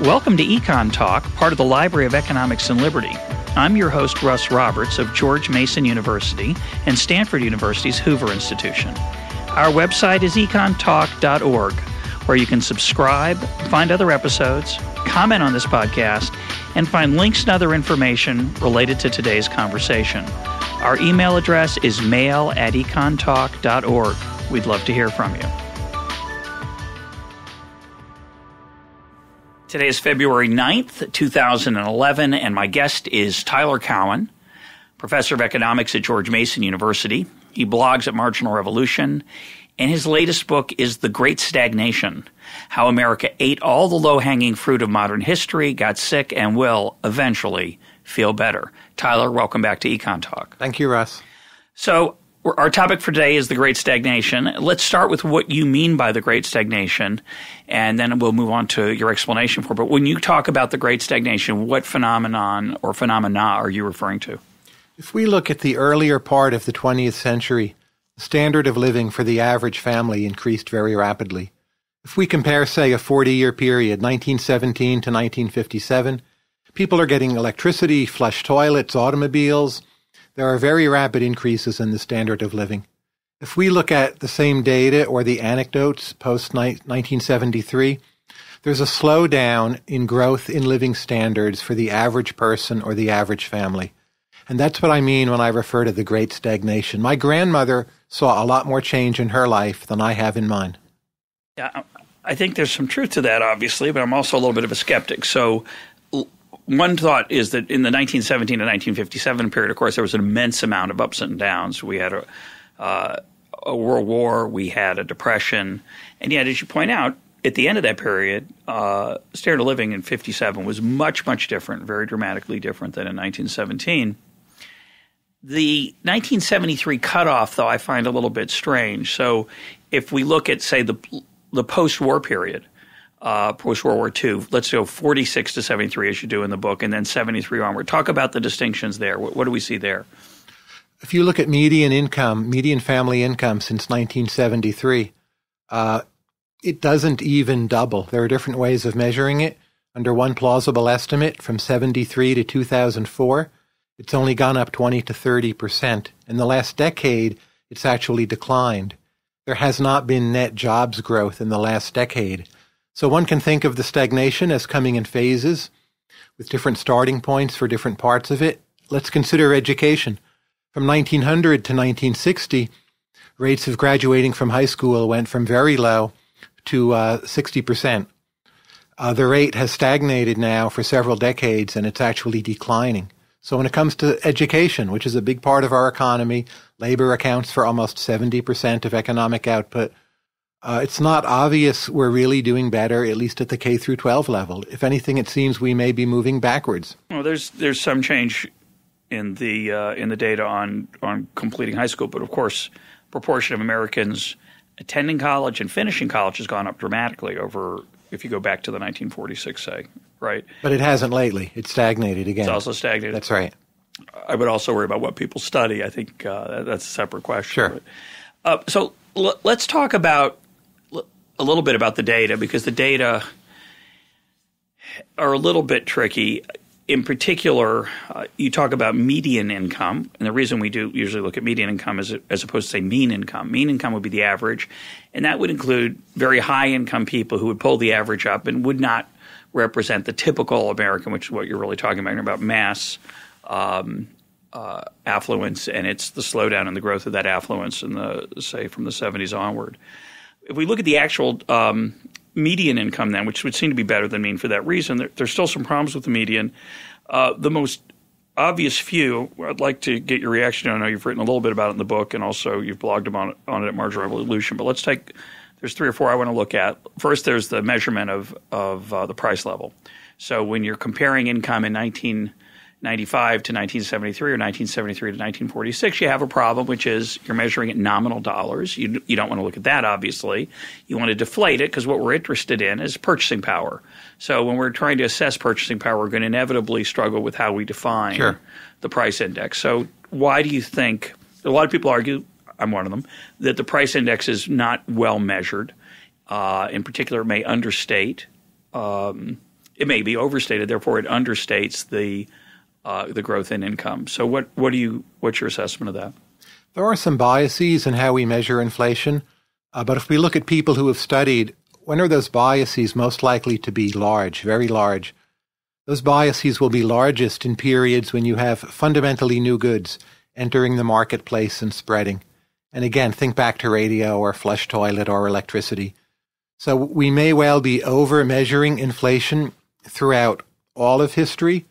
Welcome to EconTalk, part of the Library of Economics and Liberty. I'm your host, Russ Roberts of George Mason University and Stanford University's Hoover Institution. Our website is econtalk.org, where you can subscribe, find other episodes, comment on this podcast, and find links and other information related to today's conversation. Our email address is mail@econtalk.org. We'd love to hear from you. Today is February 9th, 2011, and my guest is Tyler Cowen, professor of economics at George Mason University. He blogs at Marginal Revolution, and his latest book is The Great Stagnation: How America Ate All the Low-Hanging Fruit of Modern History, Got Sick, and Will Eventually Feel Better. Tyler, welcome back to EconTalk. Thank you, Russ. So our topic for today is the Great Stagnation. Let's start with what you mean by the Great Stagnation, and then we'll move on to your explanation for it. But when you talk about the Great Stagnation, what phenomenon or phenomena are you referring to? If we look at the earlier part of the 20th century, the standard of living for the average family increased very rapidly. If we compare, say, a 40-year period, 1917 to 1957, people are getting electricity, flush toilets, automobiles. There are very rapid increases in the standard of living. If we look at the same data or the anecdotes post-1973, there's a slowdown in growth in living standards for the average person or the average family. And that's what I mean when I refer to the Great Stagnation. My grandmother saw a lot more change in her life than I have in mine. Yeah, I think there's some truth to that, obviously, but I'm also a little bit of a skeptic. So one thought is that in the 1917 to 1957 period, of course, there was an immense amount of ups and downs. We had a World War, we had a Depression, and yet, as you point out, at the end of that period, standard of living in 57 was much, much different, very dramatically different than in 1917. The 1973 cutoff, though, I find a little bit strange. So if we look at, say, the post-war period, post-World War II, let's go 46 to 73 as you do in the book, and then 73 onward. Talk about the distinctions there. What do we see there? If you look at median family income since 1973, it doesn't even double. There are different ways of measuring it. Under one plausible estimate, from 73 to 2004, it's only gone up 20 to 30%. In the last decade, it's actually declined. There has not been net jobs growth in the last decade. So one can think of the stagnation as coming in phases with different starting points for different parts of it. Let's consider education. From 1900 to 1960, rates of graduating from high school went from very low to 60%. The rate has stagnated now for several decades, and it's actually declining. So when it comes to education, which is a big part of our economy, labor accounts for almost 70% of economic output. It's not obvious we're really doing better, at least at the K through 12 level. If anything, it seems we may be moving backwards. Well, there's some change in the data on completing high school, but of course, proportion of Americans attending college and finishing college has gone up dramatically over, if you go back to the 1946, say, right? But it hasn't lately. It's stagnated again. It's also stagnated. That's right. I would also worry about what people study. I think that's a separate question. Sure. But, so let's talk about a little bit about the data, because the data are a little bit tricky. In particular, you talk about median income, and the reason we do usually look at median income as opposed to, say, mean income. Mean income would be the average, and that would include very high-income people who would pull the average up and would not represent the typical American, which is what you're really talking about mass affluence, and it's the slowdown in the growth of that affluence in say from the 70s onward. If we look at the actual median income then, which would seem to be better than mean for that reason, there's still some problems with the median. The most obvious few, I'd like to get your reaction. I know you've written a little bit about it in the book, and also you've blogged on it at Marginal Revolution. But there's three or four I want to look at. First, there's the measurement of the price level. So when you're comparing income in 1995 to 1973 or 1973 to 1946, you have a problem, which is you're measuring it in nominal dollars. You don't want to look at that, obviously. You want to deflate it, because what we're interested in is purchasing power. So when we're trying to assess purchasing power, we're going to inevitably struggle with how we define the price index. So why do you think – a lot of people argue, I'm one of them, that the price index is not well measured. In particular, it may understate it may be overstated. Therefore, it understates the growth in income. So what's your assessment of that? There are some biases in how we measure inflation, but if we look at people who have studied, when are those biases most likely to be large, very large? Those biases will be largest in periods when you have fundamentally new goods entering the marketplace and spreading. And again, think back to radio or flush toilet or electricity. So we may well be over-measuring inflation throughout all of history,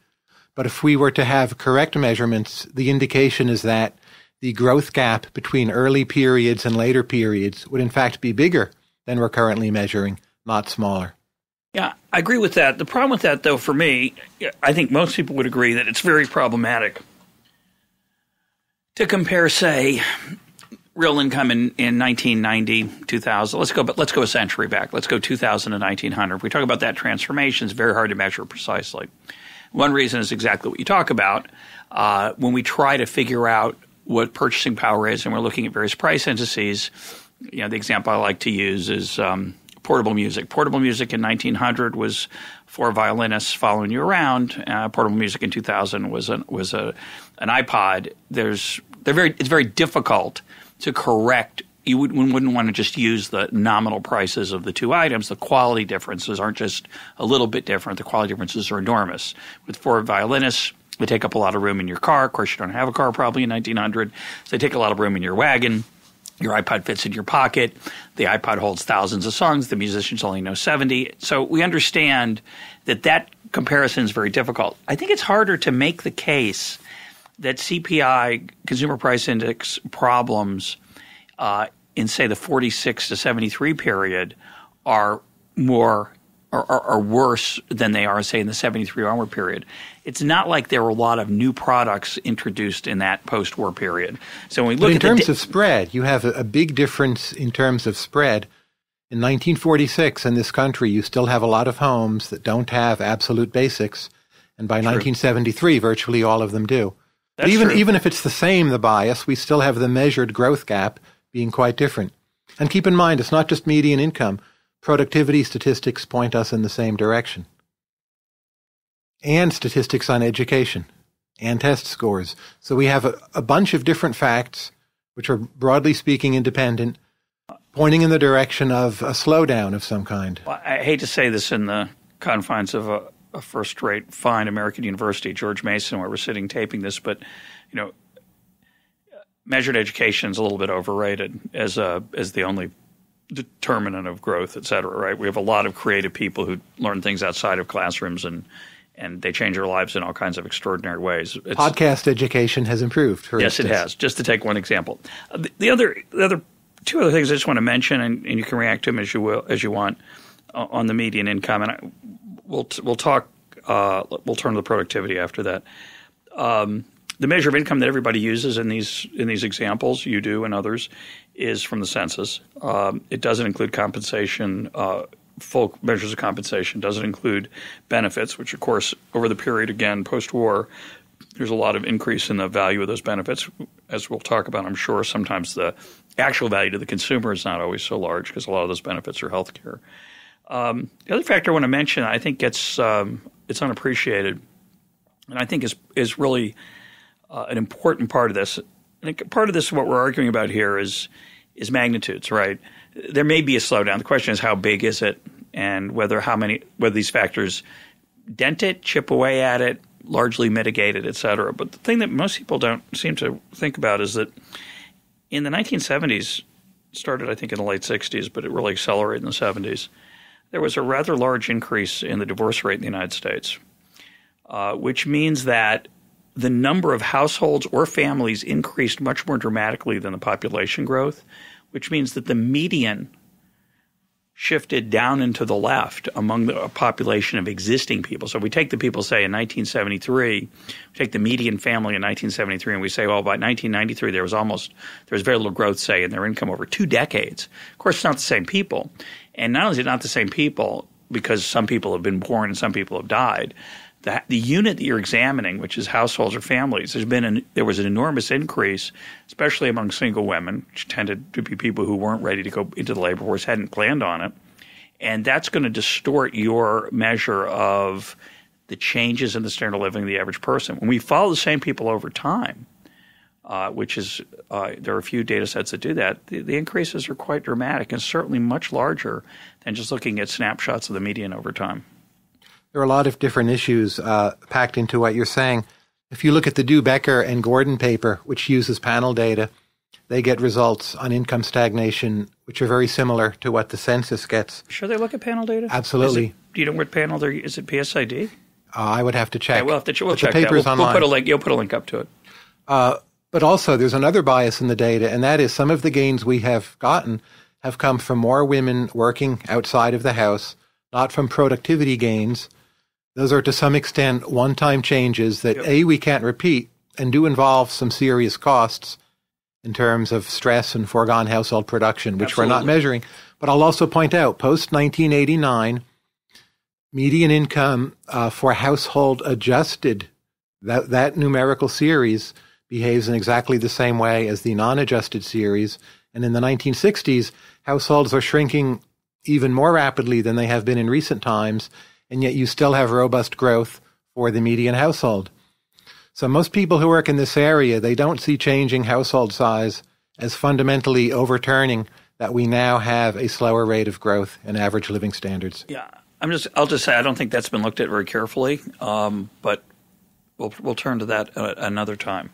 but if we were to have correct measurements, the indication is that the growth gap between early periods and later periods would in fact be bigger than we're currently measuring, not smaller. Yeah, I agree with that. The problem with that, though, for me, I think most people would agree that it's very problematic to compare, say, real income in 1990, 2000. Let's go a century back. Let's go 2000 to 1900. If we talk about that transformation, it's very hard to measure precisely. One reason is exactly what you talk about. When we try to figure out what purchasing power is, and we're looking at various price indices, the example I like to use is portable music. Portable music in 1900 was 4 violinists following you around. Portable music in 2000 was an iPod. It's very difficult to correct. You wouldn't want to just use the nominal prices of the two items. The quality differences aren't just a little bit different. The quality differences are enormous. With 4 violinists, they take up a lot of room in your car. Of course, you don't have a car probably in 1900, so they take a lot of room in your wagon. Your iPod fits in your pocket. The iPod holds thousands of songs. The musicians only know 70. So we understand that comparison is very difficult. I think it's harder to make the case that CPI, Consumer Price Index problems in, say, the 46 to 73 period are worse than they are, say, in the 73 onward period. It's not like there were a lot of new products introduced in that post-war period. So when we look in terms of spread, you have a big difference in terms of spread. In 1946 in this country, you still have a lot of homes that don't have absolute basics, and by 1973, virtually all of them do. But even if it's the same, the bias, we still have the measured growth gap being quite different. And keep in mind, it's not just median income. Productivity statistics point us in the same direction. And statistics on education and test scores. So we have a bunch of different facts, which are broadly speaking independent, pointing in the direction of a slowdown of some kind. Well, I hate to say this in the confines of a first-rate, fine American university, George Mason, where we're sitting taping this, but measured education is a little bit overrated as the only determinant of growth, et cetera, right? We have a lot of creative people who learn things outside of classrooms and they change their lives in all kinds of extraordinary ways. Podcast education has improved, for instance. Yes, it has, just to take one example. The other two other things I just want to mention, and you can react to them as you want, on the median income, and we'll talk. We'll turn to the productivity after that. The measure of income that everybody uses in these examples, you do and others, is from the census. It doesn't include compensation, full measures of compensation. Doesn't include benefits, which of course over the period, again, post-war, there's a lot of increase in the value of those benefits. As we'll talk about, I'm sure sometimes the actual value to the consumer is not always so large because a lot of those benefits are health care. The other factor I want to mention, I think it's unappreciated, and I think is really an important part of this. And part of this, what we're arguing about here is magnitudes, right? There may be a slowdown. The question is how big is it, and whether these factors dent it, chip away at it, largely mitigate it, et cetera. But the thing that most people don't seem to think about is that in the 1970s, started I think in the late 60s, but it really accelerated in the 70s, there was a rather large increase in the divorce rate in the United States, which means that the number of households or families increased much more dramatically than the population growth, which means that the median shifted down into the left among the population of existing people. So if we take the people, say, in 1973, we take the median family in 1973, and we say, well, by 1993, there was very little growth, say, in their income over 2 decades. Of course, it's not the same people. And not only is it not the same people, because some people have been born and some people have died, the unit that you're examining, which is households or families, there was an enormous increase, especially among single women, which tended to be people who weren't ready to go into the labor force, hadn't planned on it, And that's going to distort your measure of the changes in the standard of living of the average person. When we follow the same people over time, which is there are a few data sets that do that, the increases are quite dramatic and certainly much larger than just looking at snapshots of the median over time. There are a lot of different issues packed into what you're saying. If you look at the Becker and Gordon paper, which uses panel data, they get results on income stagnation, which are very similar to what the census gets. Sure they look at panel data? Absolutely. Do you know what panel they're – is it PSID? I would have to check. Okay, we'll check the paper's that. online. We'll put a link. You'll put a link up to it. But also there's another bias in the data, and that is some of the gains we have gotten have come from more women working outside of the house, not from productivity gains. Those are to some extent one-time changes that, A, we can't repeat and do involve some serious costs in terms of stress and foregone household production, which Absolutely. we're not measuring. But I'll also point out, post-1989, median income for household adjusted, that numerical series behaves in exactly the same way as the non-adjusted series. And in the 1960s, households are shrinking even more rapidly than they have been in recent times, and yet you still have robust growth for the median household. So most people who work in this area, they don't see changing household size as fundamentally overturning that we now have a slower rate of growth in average living standards. Yeah, I'll just say I don't think that's been looked at very carefully, but we'll turn to that another time.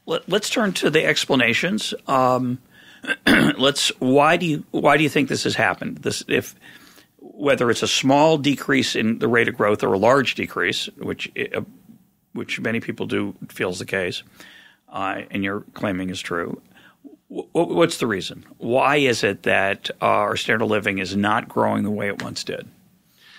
Let's turn to the explanations. Why do you think this has happened? Whether it's a small decrease in the rate of growth or a large decrease, which many people do feel is the case, and you're claiming is true. What's the reason? Why is it that our standard of living is not growing the way it once did?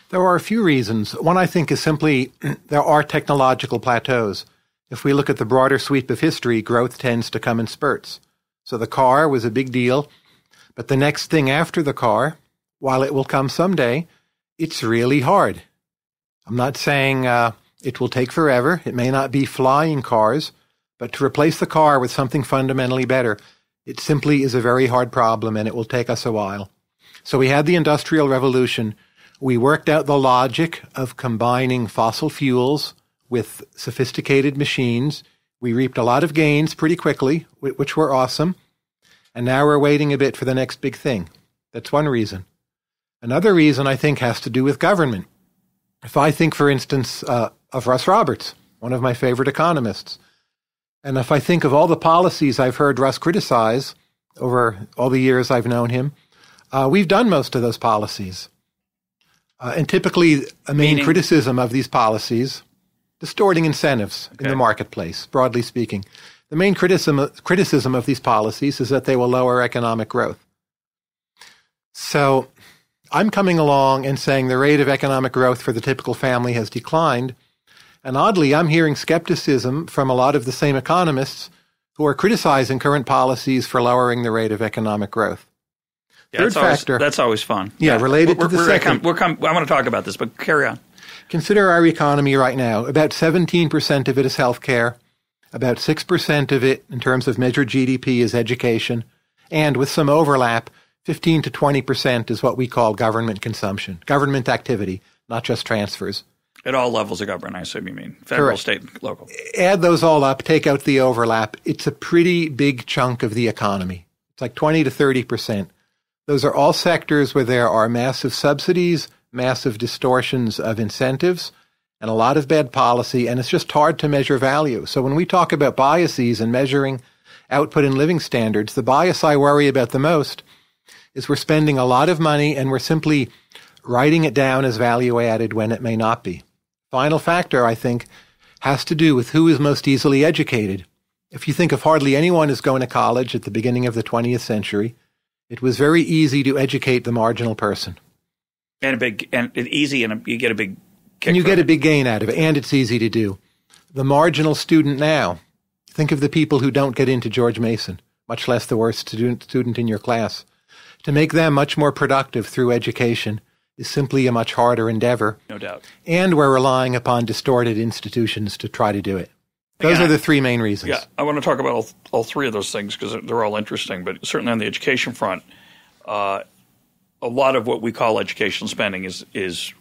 There are a few reasons. One, I think, is simply there are technological plateaus. If we look at the broader sweep of history, growth tends to come in spurts. So the car was a big deal, but the next thing after the car, while it will come someday, it's really hard. I'm not saying it will take forever. It may not be flying cars, but to replace the car with something fundamentally better, it simply is a very hard problem, and it will take us a while. So we had the Industrial Revolution. We worked out the logic of combining fossil fuels with sophisticated machines. We reaped a lot of gains pretty quickly, which were awesome. And now we're waiting a bit for the next big thing. That's one reason. Another reason, I think, has to do with government. If I think, for instance, of Russ Roberts, one of my favorite economists, and if I think of all the policies I've heard Russ criticize over all the years I've known him, we've done most of those policies. And typically, a main criticism of these policies, distorting incentives in the marketplace, broadly speaking. The main criticism of these policies is that they will lower economic growth. So I'm coming along and saying the rate of economic growth for the typical family has declined. And oddly, I'm hearing skepticism from a lot of the same economists who are criticizing current policies for lowering the rate of economic growth. Yeah, Third factor. That's always fun. Yeah, related to the second. I want to talk about this, but carry on. Consider our economy right now. About 17% of it is healthcare. About 6% of it, in terms of measured GDP, is education. And with some overlap, 15 to 20% is what we call government consumption, government activity, not just transfers. At all levels of government, I assume you mean. Federal, Correct. State, and local. Add those all up, take out the overlap. It's a pretty big chunk of the economy. It's like 20 to 30%. Those are all sectors where there are massive subsidies, massive distortions of incentives, and a lot of bad policy, and it's just hard to measure value. So when we talk about biases and measuring output and living standards, the bias I worry about the most is we're spending a lot of money and we're simply writing it down as value added when it may not be. Final factor, I think, has to do with who is most easily educated. If you think of hardly anyone who's going to college at the beginning of the 20th century, it was very easy to educate the marginal person. And you get a big kick. And you get a big gain out of it, and it's easy to do. The marginal student now, think of the people who don't get into George Mason, much less the worst student in your class. To make them much more productive through education is simply a much harder endeavor. No doubt. And we're relying upon distorted institutions to try to do it. Those are the three main reasons. Yeah, I want to talk about all three of those things because they're all interesting. But certainly on the education front, a a lot of what we call educational spending is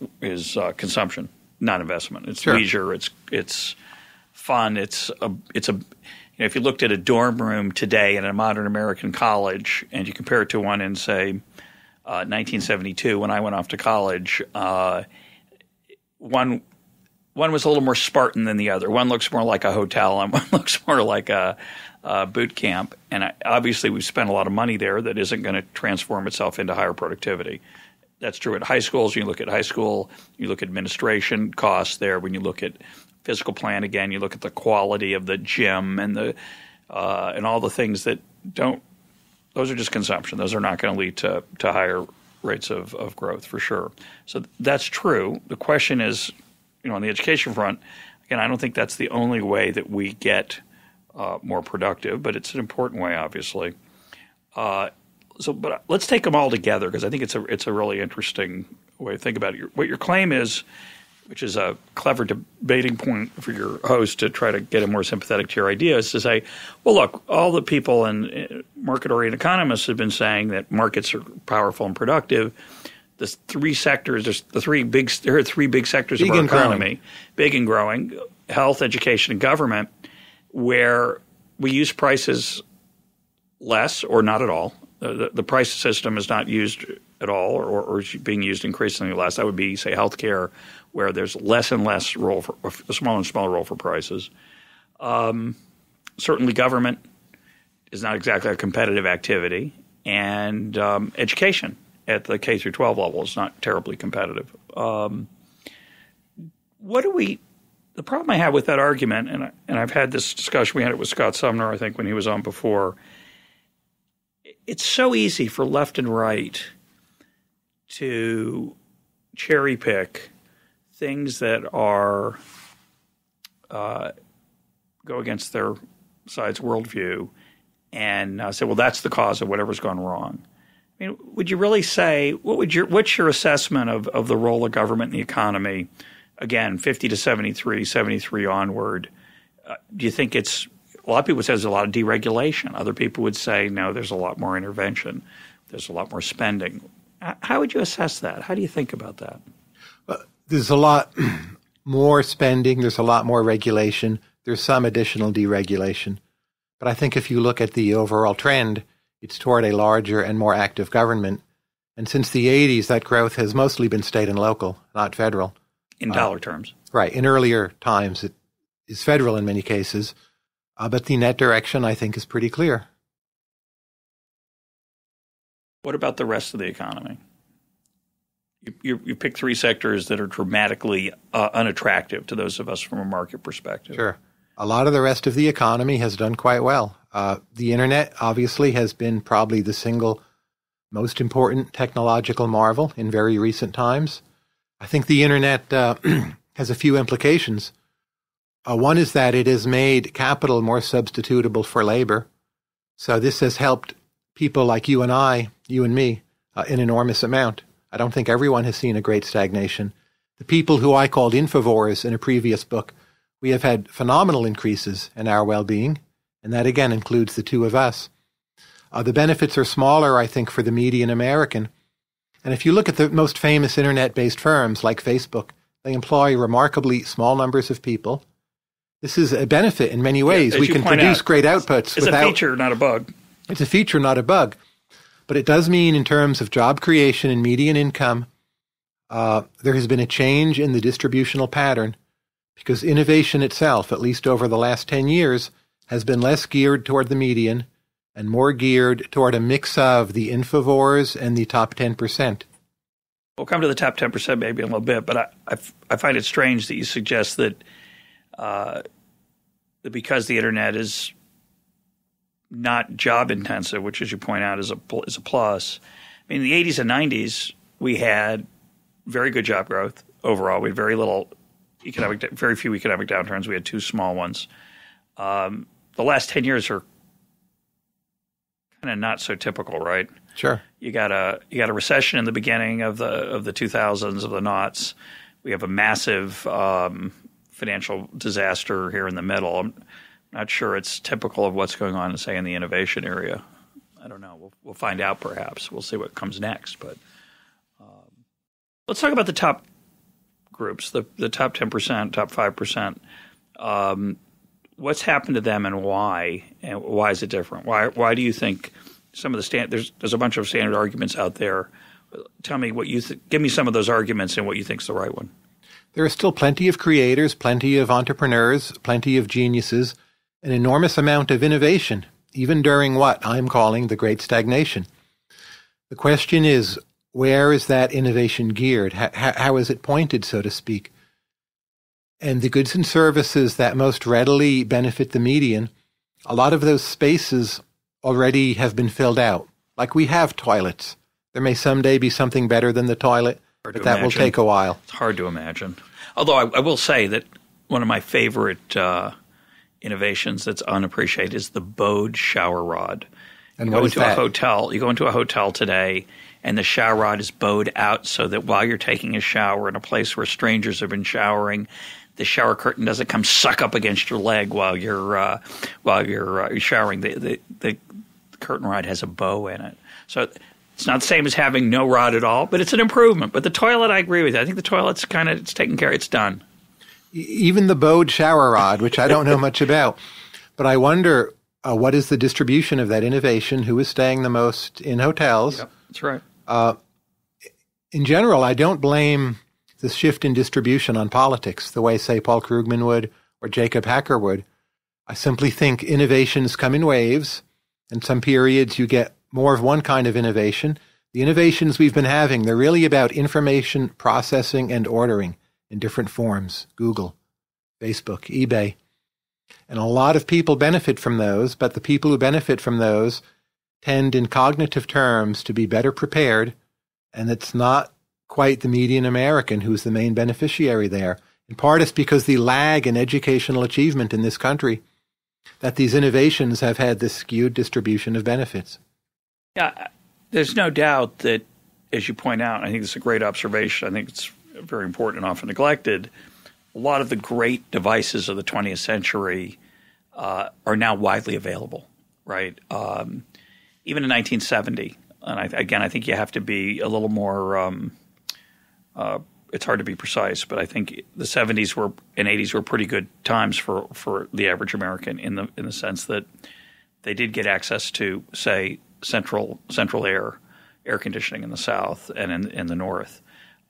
consumption, not investment. It's sure. leisure. It's fun. If you looked at a dorm room today in a modern American college and you compare it to one in, say, 1972 when I went off to college, one was a little more Spartan than the other. One looks more like a hotel and one looks more like a boot camp. And obviously we've spent a lot of money there that isn't going to transform itself into higher productivity. That's true at high schools. You look at high school, you look at administration costs there. When you look at physical plan, again, you look at the quality of the gym and and all the things that don't – those are just consumption. Those are not going to lead to higher rates of growth for sure. So that's true. The question is, on the education front, again, I don't think that's the only way that we get more productive, but it's an important way, obviously. But let's take them all together because I think it's a really interesting way to think about it. What your claim is, which is a clever debating point for your host to try to get him more sympathetic to your ideas, to say, well, look, all the people and market-oriented economists have been saying that markets are powerful and productive. The three sectors, there are three big sectors of our economy, big and growing, health, education, and government, where we use prices less or not at all. The price system is not used at all or is being used increasingly less. That would be, say, healthcare, where there's less and less role for a smaller and smaller role for prices. Certainly government is not exactly a competitive activity. And education at the K through 12 level is not terribly competitive. The problem I have with that argument, and I've had this discussion, we had it with Scott Sumner, I think, when he was on before, it's so easy for left and right to cherry pick things that are go against their side's worldview and say, well, that's the cause of whatever's gone wrong. I mean, would you really say what's your assessment of the role of government in the economy? Again, 50 to 73 onward. Do you think it's a lot of people would say there's a lot of deregulation. Other people would say, no, there's a lot more intervention. There's a lot more spending. How would you assess that? How do you think about that? Well, there's a lot more spending. There's a lot more regulation. There's some additional deregulation. But I think if you look at the overall trend, it's toward a larger and more active government. And since the 80s, that growth has mostly been state and local, not federal. In dollar terms. Right. In earlier times, it is federal in many cases. But the net direction, I think, is pretty clear. What about the rest of the economy? You pick three sectors that are dramatically unattractive to those of us from a market perspective. Sure. A lot of the rest of the economy has done quite well. The Internet, obviously, has been probably the single most important technological marvel in very recent times. I think the Internet has a few implications. One is that it has made capital more substitutable for labor. So this has helped people like you and me, an enormous amount. I don't think everyone has seen a great stagnation. The people who I called infovores in a previous book, we have had phenomenal increases in our well-being, and that again includes the two of us. The benefits are smaller, I think, for the median American. And if you look at the most famous Internet-based firms like Facebook, they employ remarkably small numbers of people. This is a benefit in many ways. We can produce great outputs. It's a feature, not a bug. It's a feature, not a bug. But it does mean in terms of job creation and median income, there has been a change in the distributional pattern because innovation itself, at least over the last 10 years, has been less geared toward the median and more geared toward a mix of the infovores and the top 10%. We'll come to the top 10% maybe in a little bit, but I find it strange that you suggest that because the Internet is not job intensive, which, as you point out, is a plus. I mean, in the 80s and 90s, we had very good job growth overall. We had very few economic downturns. We had two small ones. The last 10 years are kind of not so typical, right? Sure. You got a recession in the beginning of the 2000s, of the noughts. We have a massive financial disaster here in the middle. I'm not sure it's typical of what's going on, say, in the innovation area. I don't know. We'll find out perhaps. We'll see what comes next. But Let's talk about the top groups, the top 10%, top 5%. What's happened to them and why? And why is it different? Why do you think some of the there's a bunch of standard arguments out there. Tell me what you give me some of those arguments and what you think is the right one. There are still plenty of creators, plenty of entrepreneurs, plenty of geniuses, an enormous amount of innovation, even during what I'm calling the Great Stagnation. The question is, where is that innovation geared? How is it pointed, so to speak? And the goods and services that most readily benefit the median, a lot of those spaces already have been filled out. Like we have toilets. There may someday be something better than the toilet, but that will take a while. It's hard to imagine. Although I will say that one of my favorite innovations that's unappreciated is the bowed shower rod. And what is that? You go into a hotel today, and the shower rod is bowed out so that while you're taking a shower in a place where strangers have been showering, the shower curtain doesn't come suck up against your leg while you're showering. The curtain rod has a bow in it, so it's not the same as having no rod at all, but it's an improvement. But the toilet, I agree with you. I think the toilet's it's taken care of. It's done. Even the bowed shower rod, which I don't know much about, but I wonder what is the distribution of that innovation? Who is staying the most in hotels? Yep, that's right. In general, I don't blame the shift in distribution on politics the way, say, Paul Krugman would or Jacob Hacker would. I simply think innovations come in waves, and some periods you get more of one kind of innovation. The innovations we've been having, they're really about information processing and ordering in different forms, Google, Facebook, eBay. And a lot of people benefit from those, but the people who benefit from those tend in cognitive terms to be better prepared, and it's not quite the median American who's the main beneficiary there. In part, it's because the lag in educational achievement in this country that these innovations have had this skewed distribution of benefits. Yeah, there's no doubt that, as you point out, I think it's a great observation. I think it's very important and often neglected. A lot of the great devices of the 20th century are now widely available, right? Even in 1970, and I think you have to be a little more it's hard to be precise, but I think the 70s and 80s were pretty good times for the average American in the sense that they did get access to, say, central air conditioning in the South and in the North,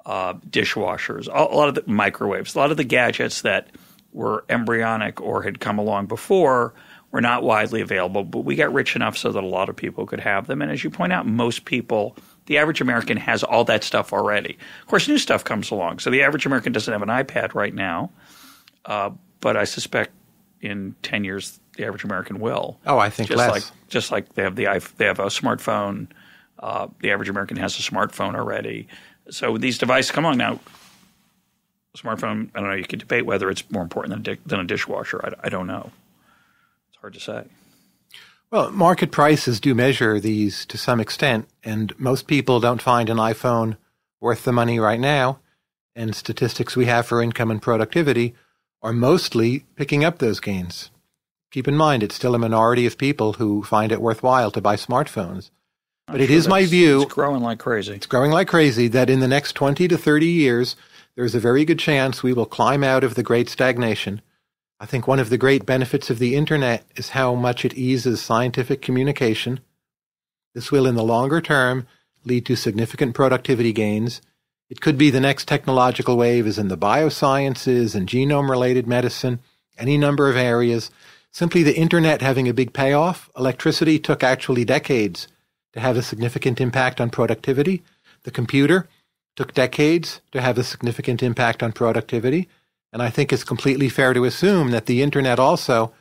dishwashers, a lot of the microwaves, a lot of the gadgets that were embryonic or had come along before were not widely available, but we got rich enough so that a lot of people could have them. And as you point out, most people, the average American has all that stuff already. Of course, new stuff comes along. So the average American doesn't have an iPad right now, but I suspect in 10 years the average American will. Oh, I think less. Just like they have they have a smartphone. The average American has a smartphone already. So these devices come along now. Smartphone, I don't know. You could debate whether it's more important than a dishwasher. I don't know. It's hard to say. Well, market prices do measure these to some extent, and most people don't find an iPhone worth the money right now. And statistics we have for income and productivity are mostly picking up those gains. Keep in mind, it's still a minority of people who find it worthwhile to buy smartphones. But it is my view. It's growing like crazy. It's growing like crazy that in the next 20 to 30 years, there's a very good chance we will climb out of the Great Stagnation. I think one of the great benefits of the Internet is how much it eases scientific communication. This will, in the longer term, lead to significant productivity gains. It could be the next technological wave is in the biosciences and genome-related medicine, any number of areas. Simply the Internet having a big payoff. Electricity took actually decades to have a significant impact on productivity. The computer took decades to have a significant impact on productivity. And I think it's completely fair to assume that the Internet also,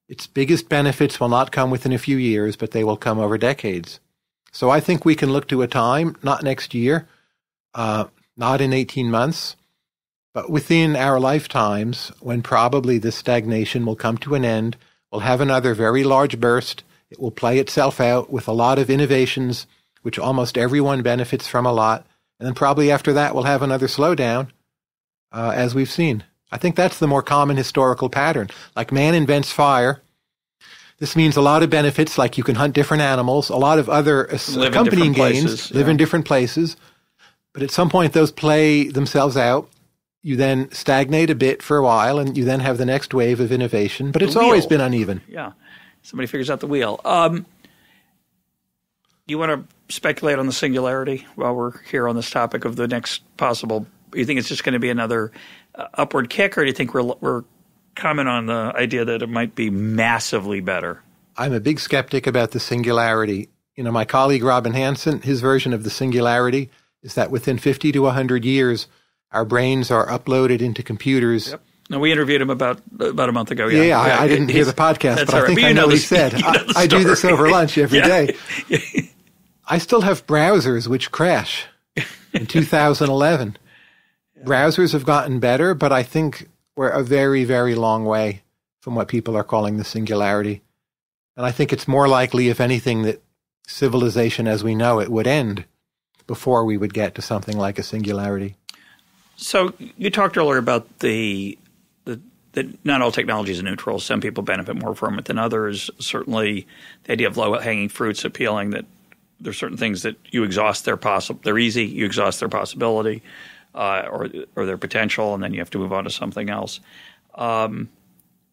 its biggest benefits will not come within a few years, but they will come over decades. So I think we can look to a time, not next year, not in 18 months, but within our lifetimes when probably this stagnation will come to an end. We'll have another very large burst. It will play itself out with a lot of innovations, which almost everyone benefits from a lot. And then probably after that, we'll have another slowdown, as we've seen. I think that's the more common historical pattern. Like man invents fire. This means a lot of benefits, like you can hunt different animals, a lot of other accompanying gains, live in different places. But at some point, those play themselves out. You then stagnate a bit for a while, and you then have the next wave of innovation. But it's always been uneven. Yeah. Somebody figures out the wheel. Do you want to speculate on the singularity while we're here on this topic of the next possible? You think it's just going to be another upward kick, or do you think we're comment on the idea that it might be massively better? I'm a big skeptic about the singularity. My colleague Robin Hanson, his version of the singularity is that within 50 to 100 years, our brains are uploaded into computers. Yep. No, we interviewed him about a month ago. Yeah, I didn't hear the podcast, but I think I know what he said. I do this over lunch every day. I still have browsers which crash in 2011. Browsers have gotten better, but I think we're a very, very long way from what people are calling the singularity. And I think it's more likely, if anything, that civilization as we know it would end before we would get to something like a singularity. So you talked earlier about that not all technology is neutral. Some people benefit more from it than others. Certainly the idea of low-hanging fruit's appealing, that there's certain things that you exhaust they're easy, you exhaust their possibility or their potential, and then you have to move on to something else. And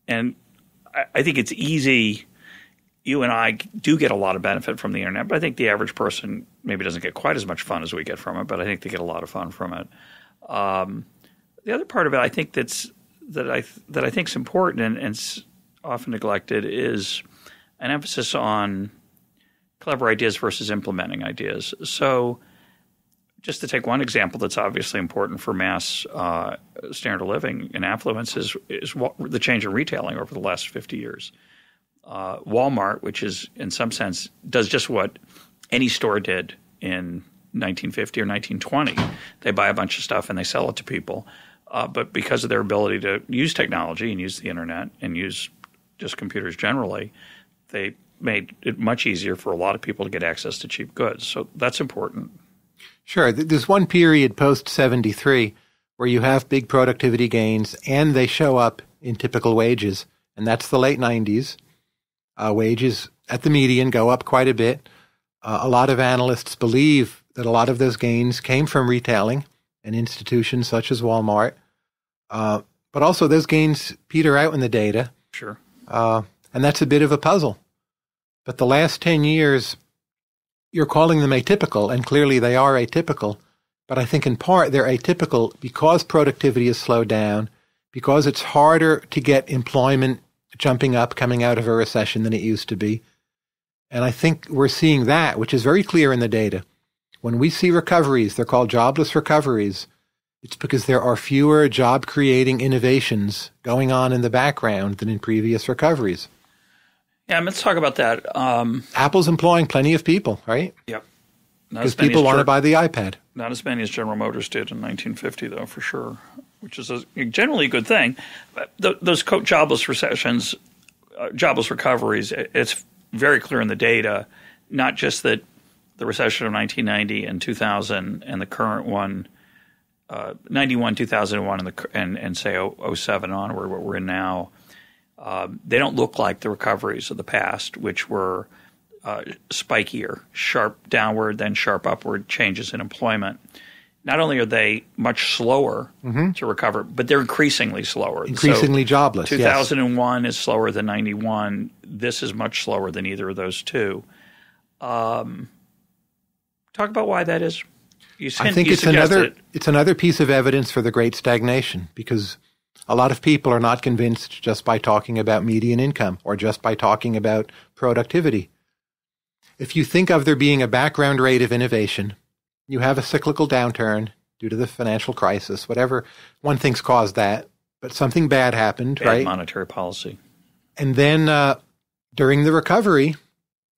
I think it's easy. You and I do get a lot of benefit from the internet, but I think the average person maybe doesn't get quite as much fun as we get from it, but I think they get a lot of fun from it. The other part of it I think that I think is important and often neglected is an emphasis on clever ideas versus implementing ideas. So just to take one example that's obviously important for mass standard of living and affluence is the change in retailing over the last 50 years. Walmart, which is in some sense does just what any store did in 1950 or 1920. They buy a bunch of stuff and they sell it to people. But because of their ability to use technology and use the internet and use just computers generally, they made it much easier for a lot of people to get access to cheap goods. So that's important. Sure. There's one period post-73 where you have big productivity gains and they show up in typical wages, and that's the late 90s. Wages at the median go up quite a bit. A lot of analysts believe that a lot of those gains came from retailing and institutions such as Walmart. But also those gains peter out in the data. Sure. And that's a bit of a puzzle. But the last 10 years, you're calling them atypical, and clearly they are atypical. But I think in part they're atypical because productivity has slowed down, because it's harder to get employment jumping up coming out of a recession than it used to be. And I think we're seeing that, which is very clear in the data. When we see recoveries, they're called jobless recoveries. It's because there are fewer job-creating innovations going on in the background than in previous recoveries. Yeah, let's talk about that. Apple's employing plenty of people, right? Yep. Because people want to buy the iPad. Not as many as General Motors did in 1950, though, for sure, which is generally a good thing. But those jobless recessions, jobless recoveries, it's very clear in the data, not just that the recession of 1990 and 2000 and the current one, 91, 2001, and say 07 onward, what we're in now, they don't look like the recoveries of the past, which were spikier, sharp downward, then sharp upward changes in employment. Not only are they much slower to recover, but they're increasingly slower. Increasingly jobless, 2001 is slower than 91. This is much slower than either of those two. Talk about why that is. I think it's another piece of evidence for the Great Stagnation, because a lot of people are not convinced just by talking about median income or just by talking about productivity. If you think of there being a background rate of innovation, you have a cyclical downturn due to the financial crisis, whatever one thinks caused that, but something bad happened, bad right? Monetary policy. And then during the recovery,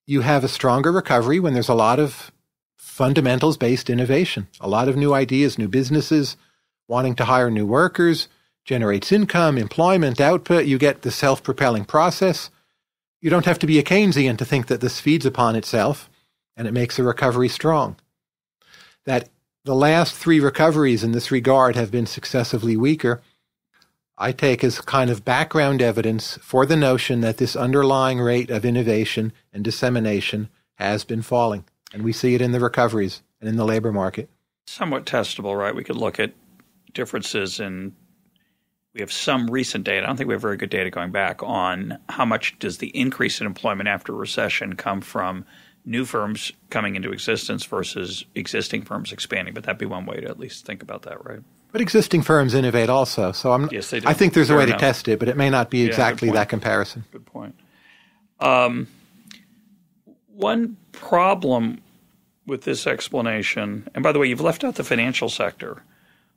you have a stronger recovery when there's a lot of fundamentals-based innovation, a lot of new ideas, new businesses, wanting to hire new workers, generates income, employment, output. You get the self-propelling process. You don't have to be a Keynesian to think that this feeds upon itself, and it makes a recovery strong. That the last three recoveries in this regard have been successively weaker, I take as kind of background evidence for the notion that this underlying rate of innovation and dissemination has been falling. And we see it in the recoveries and in the labor market. somewhat testable, right? We could look at differences in. We have some recent data. I don't think we have very good data going back on how much does the increase in employment after a recession come from new firms coming into existence versus existing firms expanding. But that'd be one way to at least think about that, right? But existing firms innovate also. So yes, they do. I think there's a way enough. to test it, but it may not be exactly that comparison. Good point. One problem with this explanation, and by the way, you've left out the financial sector,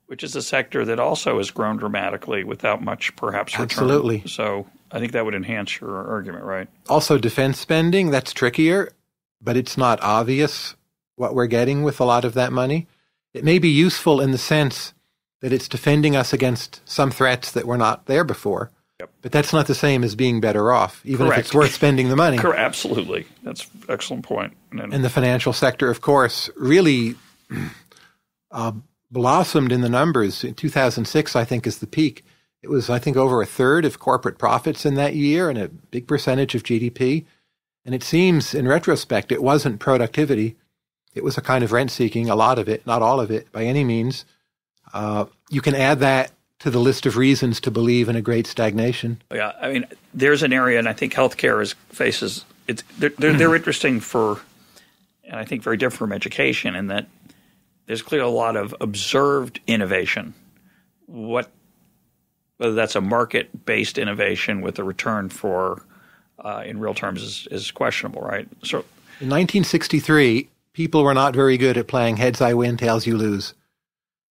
which is a sector that also has grown dramatically without much, perhaps, return. Absolutely. So I think that would enhance your argument, right? Also, defense spending, that's trickier, but it's not obvious what we're getting with a lot of that money. It may be useful in the sense that it's defending us against some threats that were not there before. Yep. But that's not the same as being better off, even Correct. if it's worth spending the money. Correct. Absolutely. That's an excellent point. And the financial sector, of course, really blossomed in the numbers. In 2006, I think, is the peak. It was, I think, over a third of corporate profits in that year and a big percentage of GDP. And it seems, in retrospect, it wasn't productivity. It was a kind of rent-seeking, a lot of it, not all of it, by any means. You can add that to the list of reasons to believe in a great stagnation. Yeah, I mean, there's an area, and I think healthcare faces it's they're interesting for, and I think very different from education in that there's clearly a lot of observed innovation. Whether that's a market-based innovation with a return for in real terms is questionable, right? So in 1963, people were not very good at playing heads I win, tails you lose.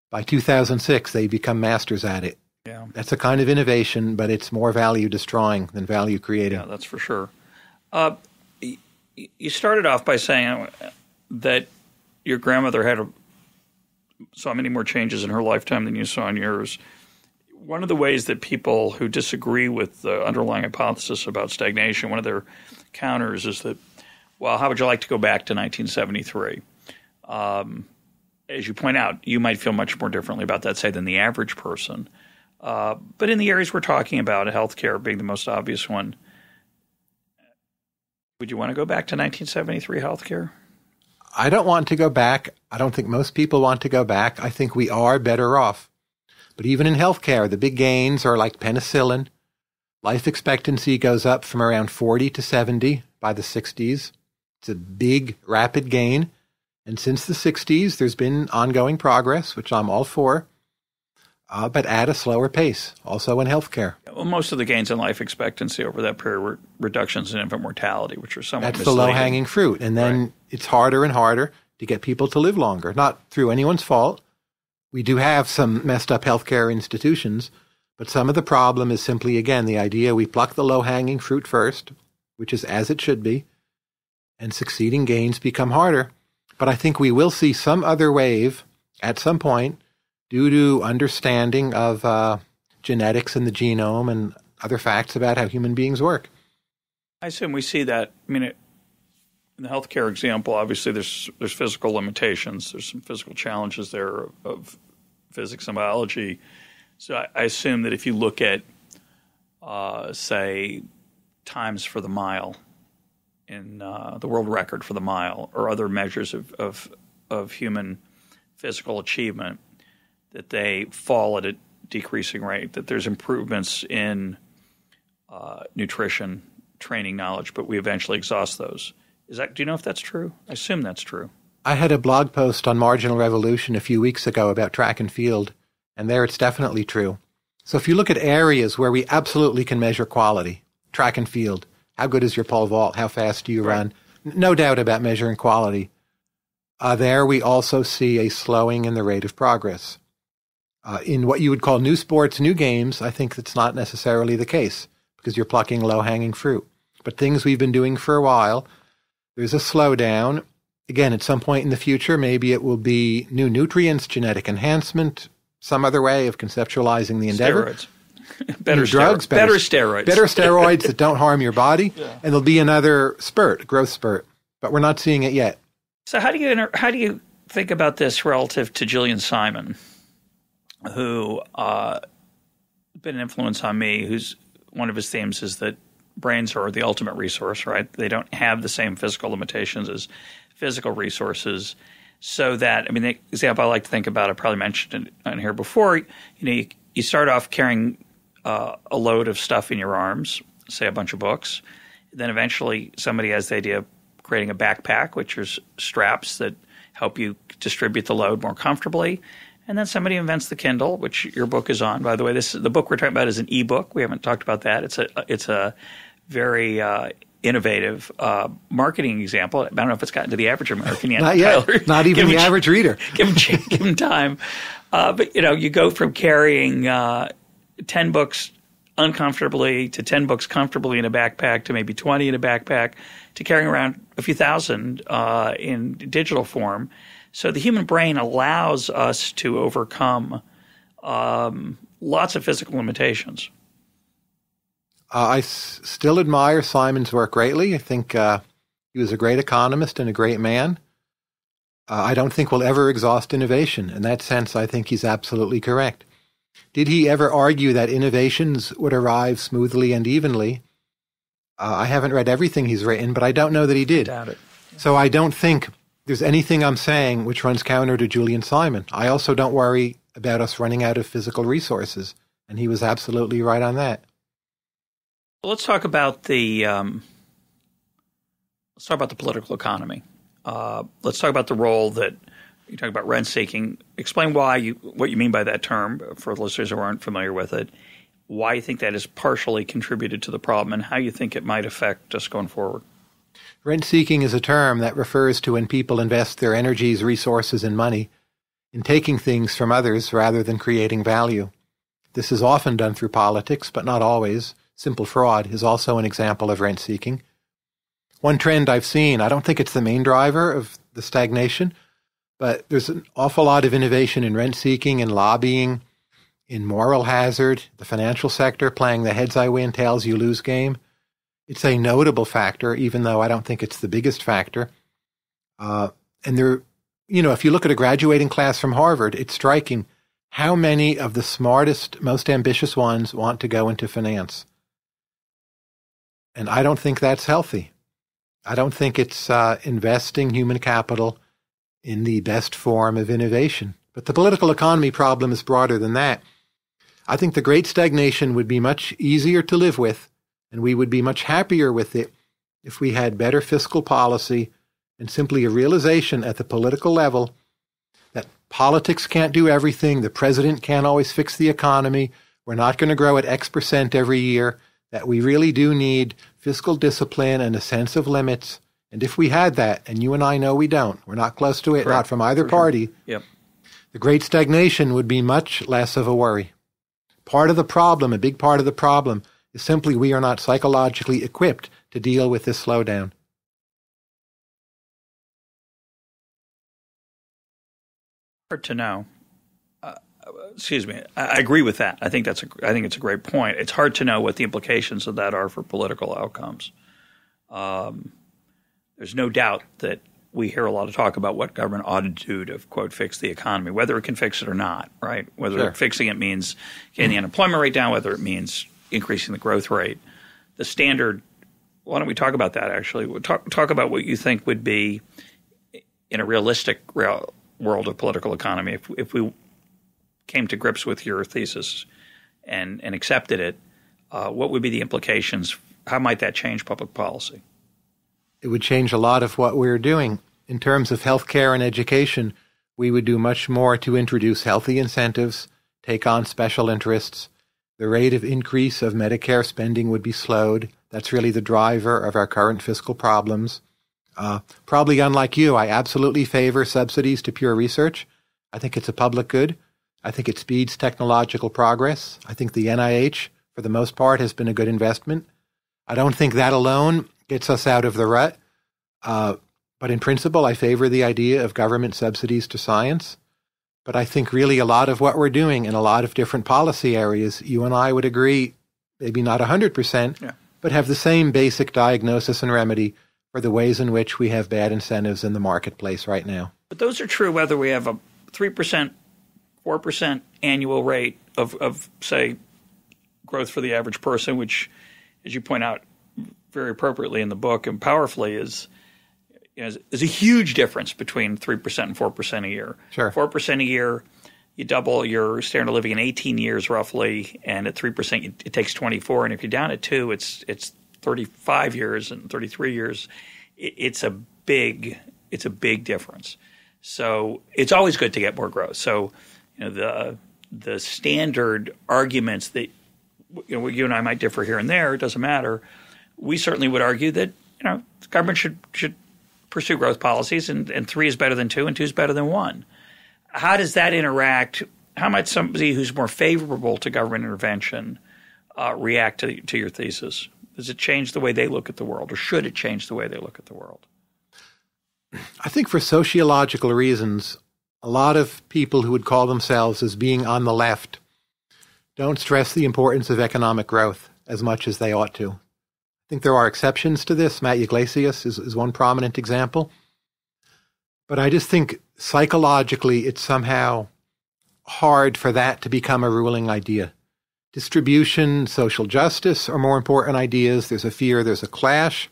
By 2006, they become masters at it. Yeah. That's a kind of innovation, but it's more value destroying than value creating. Yeah, that's for sure. You started off by saying that your grandmother had saw many more changes in her lifetime than you saw in yours. One of the ways that people who disagree with the underlying hypothesis about stagnation, one of their counters is that, well, how would you like to go back to 1973? As you point out, you might feel much more differently about that, say, than the average person. But in the areas we're talking about, healthcare being the most obvious one, would you want to go back to 1973 healthcare? I don't want to go back. I don't think most people want to go back. I think we are better off. But even in healthcare, the big gains are like penicillin. Life expectancy goes up from around 40 to 70 by the 60s. It's a big, rapid gain. And since the 60s, there's been ongoing progress, which I'm all for, but at a slower pace, also in healthcare. Well, most of the gains in life expectancy over that period were reductions in infant mortality, which are somewhat That's misleading. the low-hanging fruit. And then it's harder and harder to get people to live longer, not through anyone's fault. We do have some messed up healthcare institutions, but some of the problem is simply, again, the idea we pluck the low-hanging fruit first, which is as it should be, and succeeding gains become harder. But I think we will see some other wave at some point due to understanding of genetics and the genome and other facts about how human beings work. I assume we see that. I mean, in the healthcare example, obviously there's physical limitations. There's some physical challenges there of physics and biology. So I assume that if you look at, say, times for the mile, in the world record for the mile or other measures of human physical achievement, that they fall at a decreasing rate, that there's improvements in nutrition, training, knowledge, but we eventually exhaust those. Do you know if that's true? I assume that's true. I had a blog post on Marginal Revolution a few weeks ago about track and field, and there it's definitely true. So if you look at areas where we absolutely can measure quality, track and field, how good is your pole vault? How fast do you run? No doubt about measuring quality. There we also see a slowing in the rate of progress. In what you would call new sports, new games, I think that's not necessarily the case because you're plucking low-hanging fruit. But things we've been doing for a while, there's a slowdown. Again, at some point in the future, maybe it will be new nutrients, genetic enhancement, some other way of conceptualizing the endeavor. Steroids. Better drugs, better steroids. Better steroids that don't harm your body, and there'll be another growth spurt. But we're not seeing it yet. So how do you think about this relative to Gillian Simon, who been an influence on me? Who's one of his themes is that brains are the ultimate resource, right? They don't have the same physical limitations as physical resources. so that, I mean, the example I like to think about, I probably mentioned it on here before, you start off carrying a load of stuff in your arms, say a bunch of books. Then eventually somebody has the idea of creating a backpack, which is straps that help you distribute the load more comfortably. And then somebody invents the Kindle, which your book is on. By the way, the book we're talking about is an ebook. We haven't talked about that. It's a very innovative marketing example. I don't know if it's gotten to the average American yet. Not yet. Tyler. Not even the average reader. Give him time. But you go from carrying 10 books uncomfortably to 10 books comfortably in a backpack to maybe 20 in a backpack to carrying around a few thousand in digital form. So the human brain allows us to overcome lots of physical limitations. I still admire Simon's work greatly. I think he was a great economist and a great man. I don't think we'll ever exhaust innovation. In that sense, I think he's absolutely correct. Did he ever argue that innovations would arrive smoothly and evenly? I haven't read everything he's written, but I don't know that he did. I doubt it. So I don't think there's anything I'm saying which runs counter to Julian Simon. I also don't worry about us running out of physical resources, and he was absolutely right on that. Well, let's talk about the political economy. Let's talk about the role that you talk about rent seeking. Explain what you mean by that term for listeners who aren't familiar with it. Why you think that has partially contributed to the problem, and how you think it might affect us going forward. Rent seeking is a term that refers to when people invest their energies, resources, and money in taking things from others rather than creating value. This is often done through politics, but not always. Simple fraud is also an example of rent seeking. One trend I've seen, I don't think it's the main driver of the stagnation, but there's an awful lot of innovation in rent seeking and lobbying, in moral hazard, the financial sector playing the heads I win, tails you lose game. It's a notable factor, even though I don't think it's the biggest factor. And there, if you look at a graduating class from Harvard, it's striking how many of the smartest, most ambitious ones want to go into finance. And I don't think that's healthy. I don't think it's investing human capital in the best form of innovation. But the political economy problem is broader than that. I think the great stagnation would be much easier to live with, and we would be much happier with it if we had better fiscal policy and simply a realization at the political level that politics can't do everything, the president can't always fix the economy, we're not going to grow at X% every year, that we really do need fiscal discipline and a sense of limits. And if we had that, and you and I know we don't, we're not close to it, Correct. not from either party, Yep. The great stagnation would be much less of a worry. Part of the problem, a big part of the problem, is simply we are not psychologically equipped to deal with this slowdown. Hard to know. Excuse me. I agree with that. I think it's a great point. It's hard to know what the implications of that are for political outcomes. There's no doubt that we hear a lot of talk about what government ought to do to, quote, fix the economy, whether it can fix it or not, right? Whether Sure. fixing it means getting the unemployment rate down, whether it means increasing the growth rate. The standard – why don't we talk about that, actually? We'll talk about what you think would be, in a realistic world of political economy, if we came to grips with your thesis and accepted it, what would be the implications? How might that change public policy? It would change a lot of what we're doing. In terms of healthcare and education, we would do much more to introduce healthy incentives, take on special interests. The rate of increase of Medicare spending would be slowed. That's really the driver of our current fiscal problems. Probably unlike you, I absolutely favor subsidies to pure research. I think it's a public good. I think it speeds technological progress. I think the NIH, for the most part, has been a good investment. I don't think that alone gets us out of the rut. But in principle, I favor the idea of government subsidies to science. But I think really a lot of what we're doing in a lot of different policy areas, you and I would agree, maybe not 100%, but have the same basic diagnosis and remedy for the ways in which we have bad incentives in the marketplace right now. But those are true whether we have a 3%, 4% annual rate of, say, growth for the average person, which, as you point out very appropriately in the book and powerfully, is there's a huge difference between 3% and 4% a year. Sure. 4% a year, you double your standard of living in 18 years roughly, and at 3% it takes 24. And if you're down at 2, it's 35 years and 33 years. It's a big difference. So it's always good to get more growth. So the standard arguments that you and I might differ here and there, it doesn't matter. We certainly would argue that the government should pursue growth policies, and 3 is better than 2 and 2 is better than 1. How does that interact? How might somebody who's more favorable to government intervention react to your thesis? Does it change the way they look at the world, or should it change the way they look at the world? I think for sociological reasons, a lot of people who would call themselves as being on the left don't stress the importance of economic growth as much as they ought to. I think there are exceptions to this. Matt Yglesias is one prominent example. But I just think psychologically it's somehow hard for that to become a ruling idea. Distribution, social justice are more important ideas. There's a fear, there's a clash.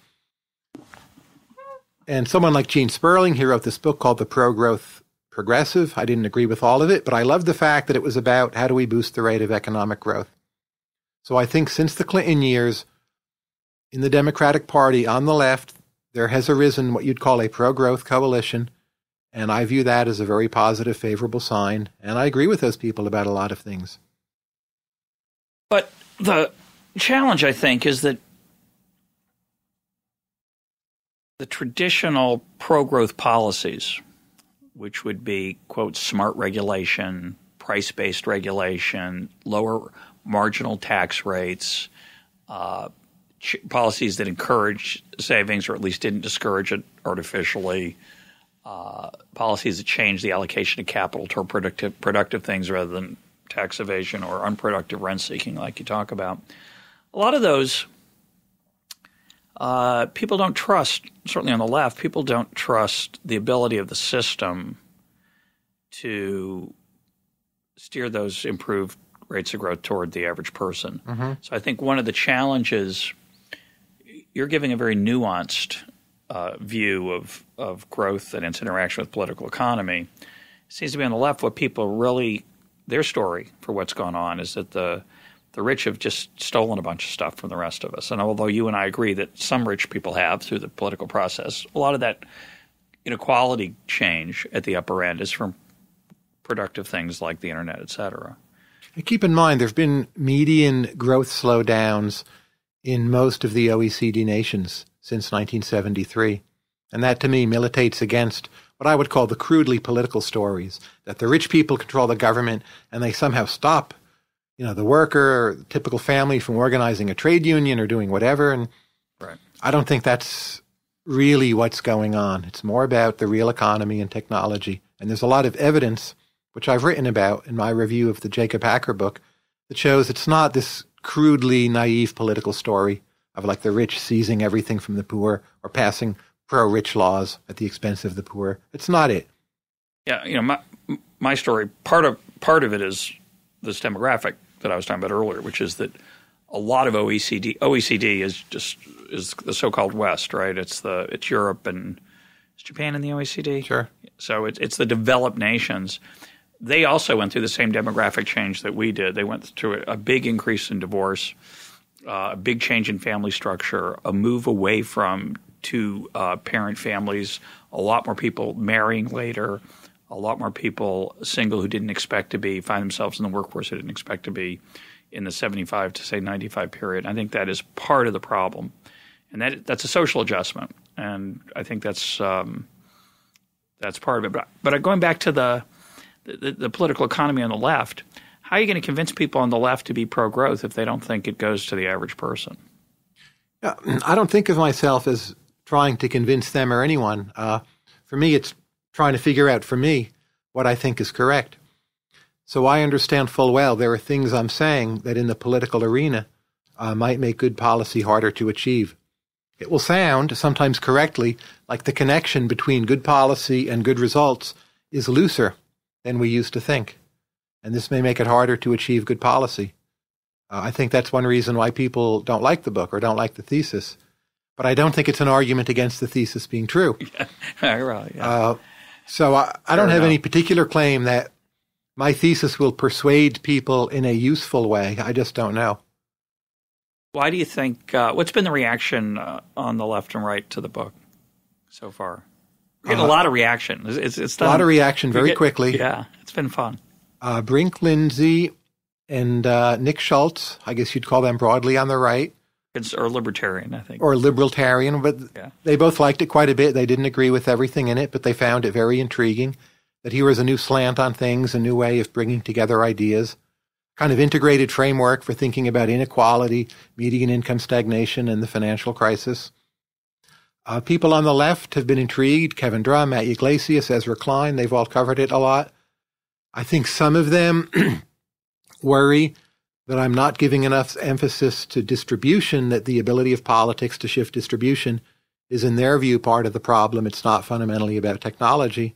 And someone like Gene Sperling, he wrote this book called The Pro-Growth Progressive. I didn't agree with all of it, but I loved the fact that it was about how do we boost the rate of economic growth. So I think since the Clinton years, in the Democratic Party on the left, there has arisen what you'd call a pro-growth coalition, and I view that as a very positive, favorable sign, and I agree with those people about a lot of things. But the challenge, I think, is that the traditional pro-growth policies, which would be, quote, smart regulation, price-based regulation, lower marginal tax rates, policies that encourage savings or at least didn't discourage it artificially, policies that change the allocation of capital toward productive things rather than tax evasion or unproductive rent seeking like you talk about. A lot of those people don't trust, certainly on the left, people don't trust the ability of the system to steer those improved rates of growth toward the average person. Mm-hmm. So I think one of the challenges, you're giving a very nuanced view of growth and its interaction with political economy. It seems to be on the left what people really, their story for what's gone on is that the rich have just stolen a bunch of stuff from the rest of us. And although you and I agree that some rich people have through the political process, a lot of that inequality change at the upper end is from productive things like the internet, et cetera. And keep in mind, there have been median growth slowdowns in most of the OECD nations since 1973. And that, to me, militates against what I would call the crudely political stories, that the rich people control the government and they somehow stop the worker or the typical family from organizing a trade union or doing whatever. And right. I don't think that's really what's going on. It's more about the real economy and technology. And there's a lot of evidence, which I've written about in my review of the Jacob Hacker book, that shows it's not this crudely naive political story of like the rich seizing everything from the poor or passing pro-rich laws at the expense of the poor. It's not it. Yeah, my story, part of it is this demographic that I was talking about earlier, which is that a lot of OECD is the so-called West, right? It's Europe and is Japan in the OECD? Sure. So it's the developed nations. They also went through the same demographic change that we did. They went through a big increase in divorce, a big change in family structure, a move away from two parent families, a lot more people marrying later, a lot more people single who didn't expect to be, find themselves in the workforce who didn't expect to be in the 75 to, say, 95 period. I think that is part of the problem. And that's a social adjustment. And I think that's part of it. But going back to the political economy on the left, how are you going to convince people on the left to be pro-growth if they don't think it goes to the average person? I don't think of myself as trying to convince them or anyone. For me, it's trying to figure out for me what I think is correct. So I understand full well there are things I'm saying that in the political arena might make good policy harder to achieve. It will sound, sometimes correctly, like the connection between good policy and good results is looser than we used to think. And this may make it harder to achieve good policy. I think that's one reason why people don't like the book or don't like the thesis. but I don't think it's an argument against the thesis being true. So I don't have any particular claim that my thesis will persuade people in a useful way. I just don't know. Why do you think, what's been the reaction on the left and right to the book so far? We get a lot of reaction. It's done, a lot of reaction very quickly. Yeah, it's been fun. Brink, Lindsay, and Nick Schultz, I guess you'd call them broadly on the right. Or libertarian, I think. Or libertarian, but they both liked it quite a bit. They didn't agree with everything in it, but they found it very intriguing, that here was a new slant on things, a new way of bringing together ideas, kind of integrated framework for thinking about inequality, median income stagnation, and the financial crisis. People on the left have been intrigued. Kevin Drum, Matt Yglesias, Ezra Klein, they've all covered it a lot. I think some of them worry that I'm not giving enough emphasis to distribution, that the ability of politics to shift distribution is, in their view, part of the problem. It's not fundamentally about technology.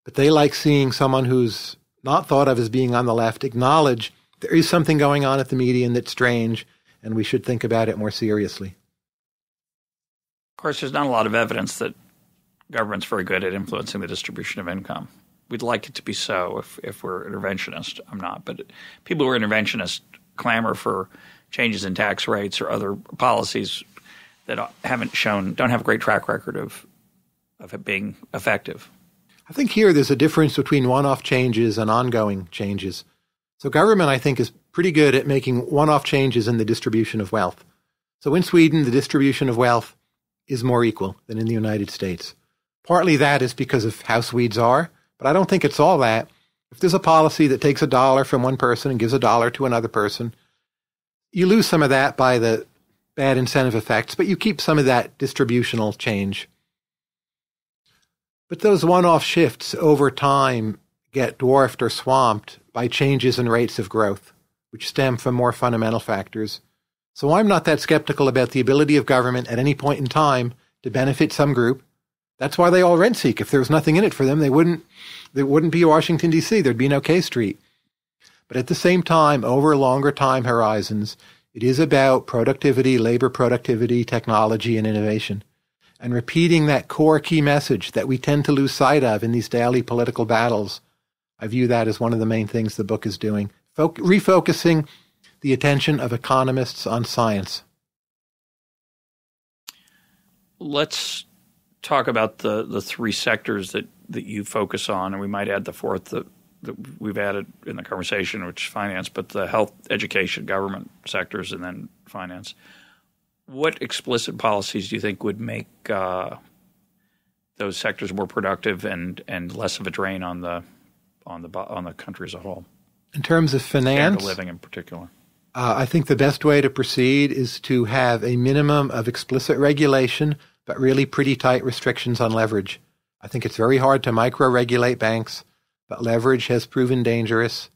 But they like seeing someone who's not thought of as being on the left acknowledge there is something going on at the median that's strange, and we should think about it more seriously. Of course, there's not a lot of evidence that government's very good at influencing the distribution of income. We'd like it to be so if we're interventionists. I'm not. But people who are interventionists clamor for changes in tax rates or other policies that don't have a great track record of it being effective. I think here there's a difference between one-off changes and ongoing changes. So government, I think, is pretty good at making one-off changes in the distribution of wealth. So in Sweden, the distribution of wealth is more equal than in the United States. Partly that is because of how Swedes are, but I don't think it's all that. If there's a policy that takes $1 from one person and gives $1 to another person, you lose some of that by the bad incentive effects, but you keep some of that distributional change. But those one-off shifts over time get dwarfed or swamped by changes in rates of growth, which stem from more fundamental factors. So I'm not that skeptical about the ability of government at any point in time to benefit some group. That's why they all rent seek. If there was nothing in it for them, there wouldn't be Washington, D.C. There'd be no K Street. But at the same time, over longer time horizons, it is about productivity, labor productivity, technology, and innovation. And repeating that core key message that we tend to lose sight of in these daily political battles, I view that as one of the main things the book is doing, refocusing the attention of economists on science. Let's talk about the three sectors that you focus on, and we might add the fourth that we've added in the conversation, which is finance, but the health, education, government sectors, and then finance. What explicit policies do you think would make those sectors more productive and less of a drain on the country as a whole? In terms of finance, standard of living in particular. I think the best way to proceed is to have a minimum of explicit regulation, but really pretty tight restrictions on leverage. I think it's very hard to micro-regulate banks, but leverage has proven dangerous.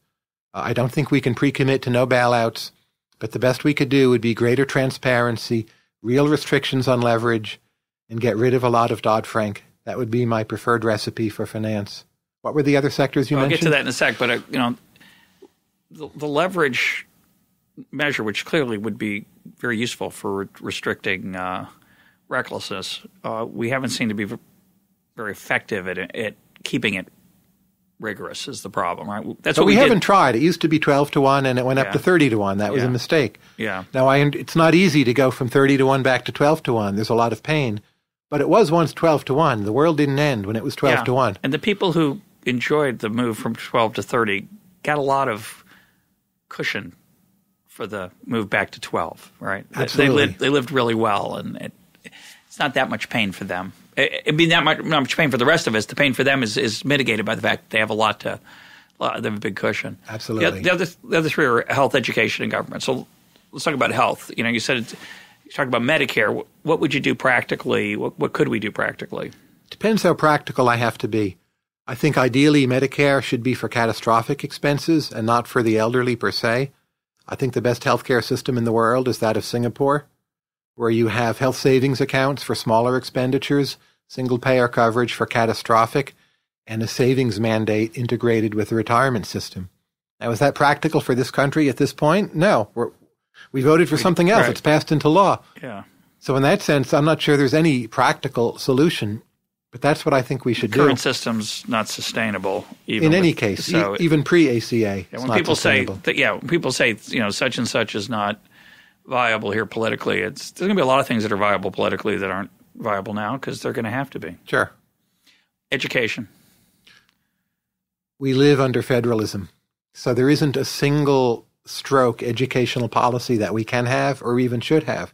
I don't think we can pre-commit to no bailouts, but the best we could do would be greater transparency, real restrictions on leverage, and get rid of a lot of Dodd-Frank. That would be my preferred recipe for finance. What were the other sectors you mentioned? I'll get to that in a sec, but the leverage measure, which clearly would be very useful for restricting recklessness, we haven't seemed to be very effective at keeping it rigorous is the problem, right? That's what we haven't tried. It used to be 12-1 and it went up to 30-1. That was a mistake. Yeah. Now, it's not easy to go from 30-1 back to 12-1. There's a lot of pain. But it was once 12-1. The world didn't end when it was 12-1. And the people who enjoyed the move from 12 to 30 got a lot of cushion for the move back to 12, right? Absolutely. They lived really well, and it's not that much pain for them. It'd be not much pain for the rest of us. The pain for them is mitigated by the fact that they have they have a big cushion. Absolutely. The other three are health, education, and government. So let's talk about health. You talk about Medicare. What would you do practically? What could we do practically? Depends how practical I have to be. I think ideally Medicare should be for catastrophic expenses and not for the elderly per se. I think the best healthcare system in the world is that of Singapore, where you have health savings accounts for smaller expenditures, single-payer coverage for catastrophic, and a savings mandate integrated with the retirement system. Now, is that practical for this country at this point? No. We voted for something else. Right. It's passed into law. Yeah. So in that sense, I'm not sure there's any practical solution, but that's what I think we should do. The current system's not sustainable. Even in any case, so even pre-ACA, when people say when people say such and such is not viable here politically, there's going to be a lot of things that are viable politically that aren't viable now because they're going to have to be. Sure. Education. We live under federalism, so there isn't a single stroke educational policy that we can have or even should have.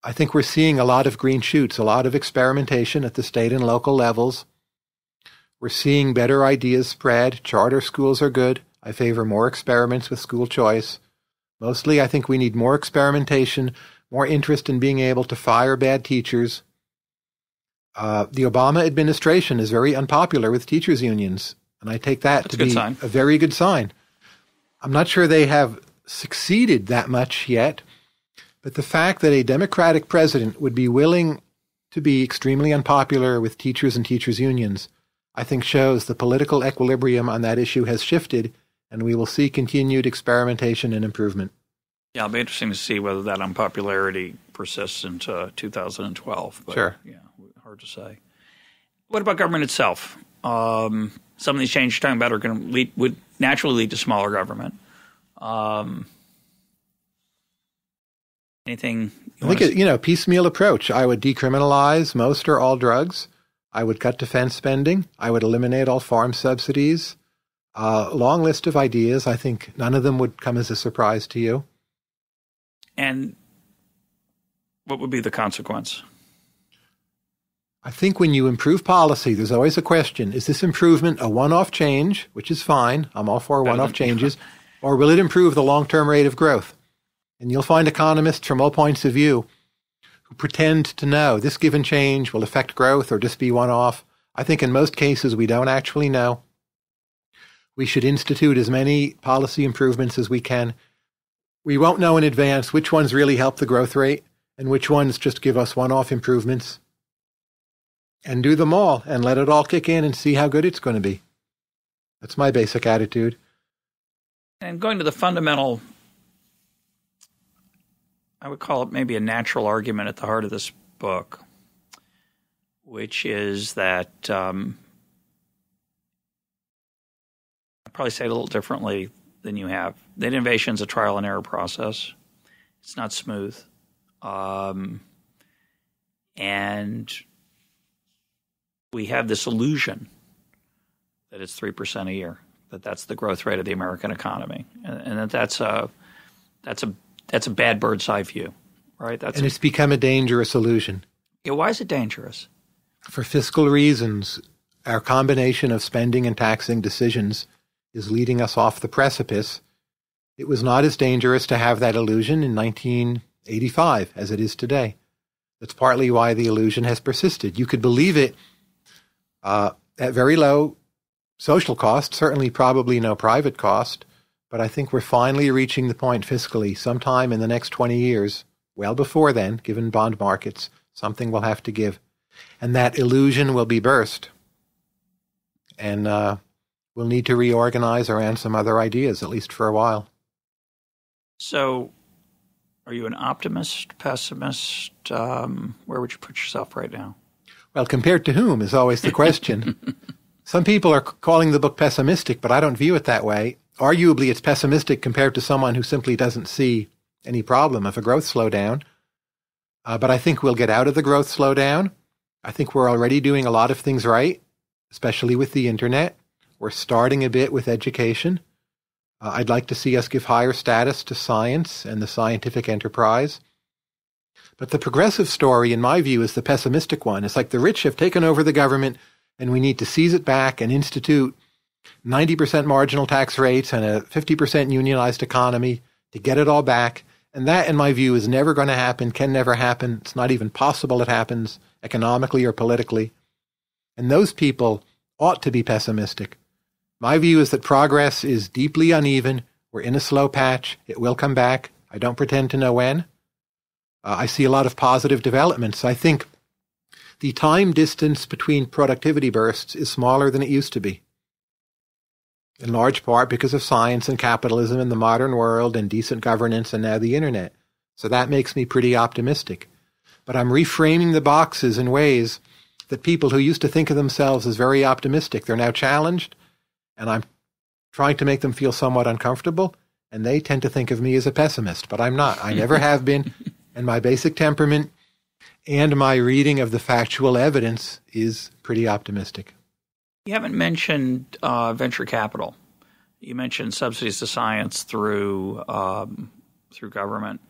I think we're seeing a lot of green shoots, a lot of experimentation at the state and local levels. We're seeing better ideas spread. Charter schools are good. I favor more experiments with school choice. Mostly, I think we need more experimentation, more interest in being able to fire bad teachers. The Obama administration is very unpopular with teachers' unions, and I take that to be a very good sign. I'm not sure they have succeeded that much yet, but the fact that a Democratic president would be willing to be extremely unpopular with teachers and teachers' unions, I think shows the political equilibrium on that issue has shifted, and we will see continued experimentation and improvement. Yeah, it'll be interesting to see whether that unpopularity persists into 2012. But, sure. Yeah, hard to say. What about government itself? Some of these changes you're talking about are going to would naturally lead to smaller government. Anything? I think piecemeal approach. I would decriminalize most or all drugs. I would cut defense spending. I would eliminate all farm subsidies. Long list of ideas. I think none of them would come as a surprise to you. And what would be the consequence? I think when you improve policy, there's always a question. Is this improvement a one-off change, which is fine, I'm all for one-off changes, or will it improve the long-term rate of growth? And you'll find economists from all points of view who pretend to know this given change will affect growth or just be one-off. I think in most cases we don't actually know. We should institute as many policy improvements as we can. We won't know in advance which ones really help the growth rate and which ones just give us one-off improvements. And do them all and let it all kick in and see how good it's going to be. That's my basic attitude. And going to the fundamental, I would call it maybe a natural argument at the heart of this book, which is that I'd probably say it a little differently than you have. That innovation is a trial and error process. It's not smooth. And we have this illusion that it's 3% a year, that's the growth rate of the American economy, and that's a bad bird's eye view, right? And it's become a dangerous illusion. Yeah, why is it dangerous? For fiscal reasons, our combination of spending and taxing decisions is leading us off the precipice. It was not as dangerous to have that illusion in 1985 as it is today. That's partly why the illusion has persisted. You could believe it at very low social cost, certainly probably no private cost, but I think we're finally reaching the point fiscally sometime in the next 20 years, well before then, given bond markets, something will have to give. And that illusion will be burst. And we'll need to reorganize around some other ideas, at least for a while. So are you an optimist, pessimist? Where would you put yourself right now? Well, compared to whom is always the question. Some people are calling the book pessimistic, but I don't view it that way. Arguably, it's pessimistic compared to someone who simply doesn't see any problem of a growth slowdown. But I think we'll get out of the growth slowdown. I think we're already doing a lot of things right, especially with the internet. We're starting a bit with education. I'd like to see us give higher status to science and the scientific enterprise. But the progressive story, in my view, is the pessimistic one. It's like the rich have taken over the government, and we need to seize it back and institute 90% marginal tax rates and a 50% unionized economy to get it all back. And that, in my view, is never going to happen, can never happen. It's not even possible it happens economically or politically. And those people ought to be pessimistic. My view is that progress is deeply uneven. We're in a slow patch. It will come back. I don't pretend to know when. I see a lot of positive developments. I think the time distance between productivity bursts is smaller than it used to be, in large part because of science and capitalism in the modern world and decent governance and now the internet. So that makes me pretty optimistic. but I'm reframing the boxes in ways that people who used to think of themselves as very optimistic, they're now challenged, and I'm trying to make them feel somewhat uncomfortable, and they tend to think of me as a pessimist, but I'm not. I never have been, and my basic temperament and my reading of the factual evidence is pretty optimistic. You haven't mentioned venture capital. You mentioned subsidies to science through government.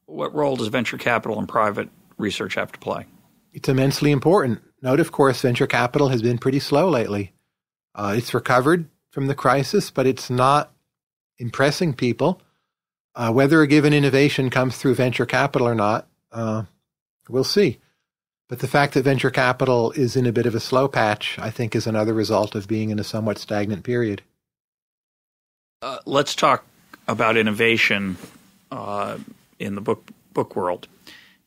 What role does venture capital and private research have to play? It's immensely important. Note, of course, venture capital has been pretty slow lately. It's recovered from the crisis, but it's not impressing people. Whether a given innovation comes through venture capital or not, we'll see. But the fact that venture capital is in a bit of a slow patch, I think, is another result of being in a somewhat stagnant period. Let's talk about innovation in the book world.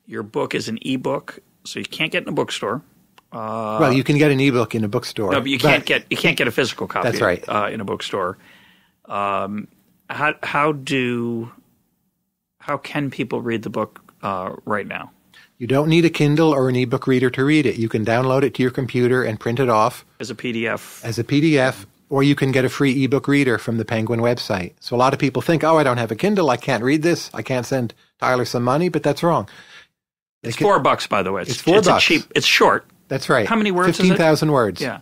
Your book is an ebook, so you can't get in a bookstore. Well, you can get an ebook in a bookstore. No, but you can't get a physical copy. That's right. In a bookstore. How can people read the book right now? You don't need a Kindle or an ebook reader to read it. You can download it to your computer and print it off as a PDF. As a PDF, or you can get a free ebook reader from the Penguin website. So a lot of people think, "Oh, I don't have a Kindle. I can't read this. I can't send Tyler some money," but that's wrong. It's $4, by the way. It's $4. It's short. That's right. How many words is it? 15,000 words. Yeah.